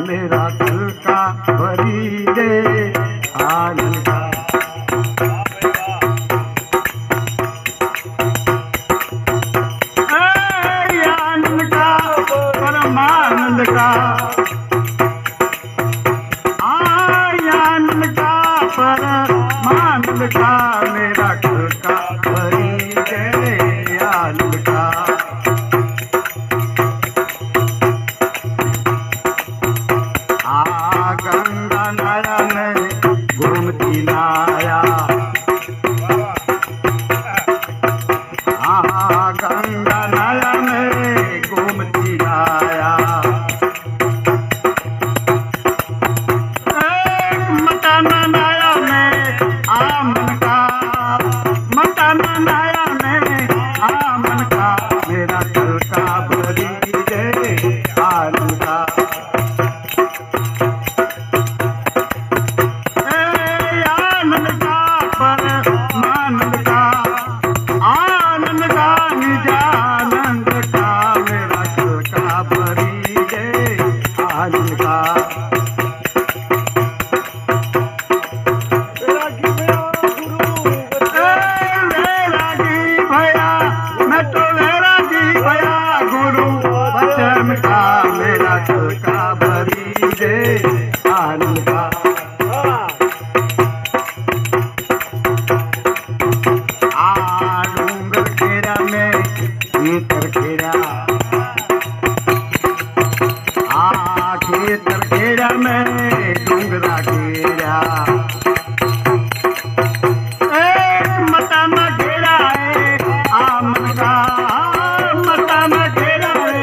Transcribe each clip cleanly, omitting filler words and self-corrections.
मेरा दिल का भरी दे आनंद का। आनंद का परमानंद का, आनंद का परमानंद का, मेरा दिल का भरी दे आनंद का। गंगा नयन गोमती नाया, गंगा नयन गोमती नाया। मटाना नाया में आमन का, मटाना नाया में आमन का, मेरा दिल का भरी दे आनंद का। आनंद का आनंद का निजानंद का, मेरा दिल का भरी दे आनंद का। वैरागी भैया मैं तो वैरागी भैया, गुरु वचन का, मेरा दिल का भरी दे आनंद का। डूंगर खेरा में खेतर खेरा, खेतर खेरा में डूंगरा घेरा। मताना घेरा है आमन का, मताना घेरा है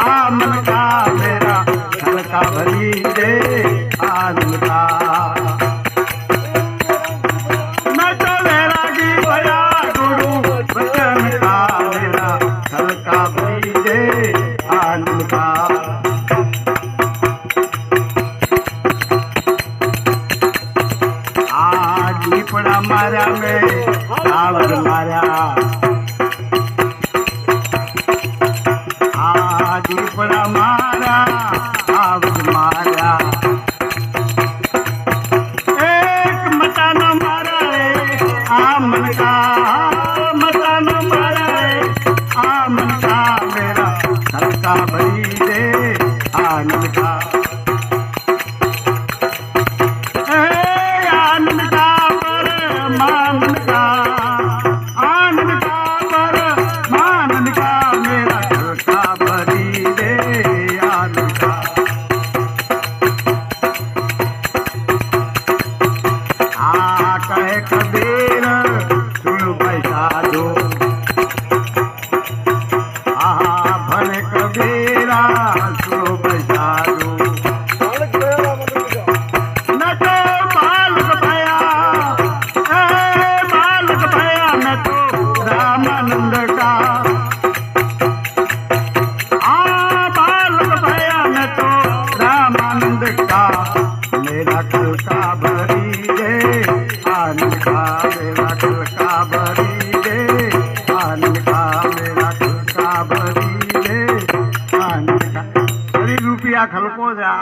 आमन का, मेरा दिल का भरी दे आनंद का। आनंद का दीपड़ा मारा में सावर मारा, दीपड़ा मारा सावर मारा। एक मताना मारा है आमन का, मताना मारा है आमन का, मेरा दिल का भरी दे आनंद का। आनंद का परमानंद का, आनंद का परमानंद का, मेरा दिल का भरी दे आनंद का। कहे कबीर सुन पैसा दो, भले कबीरा सुनो पैसा दो। न तो बालक भया, बालक भया, न तो रामानंद का, बालक भया, न तो रामानंद का, मेरा दिल का भरी दे आनंद का, मेरा दिल का भरी दे आनंद का, मेरा दिल का भरी दे आनंद का। रुपया खलको जा।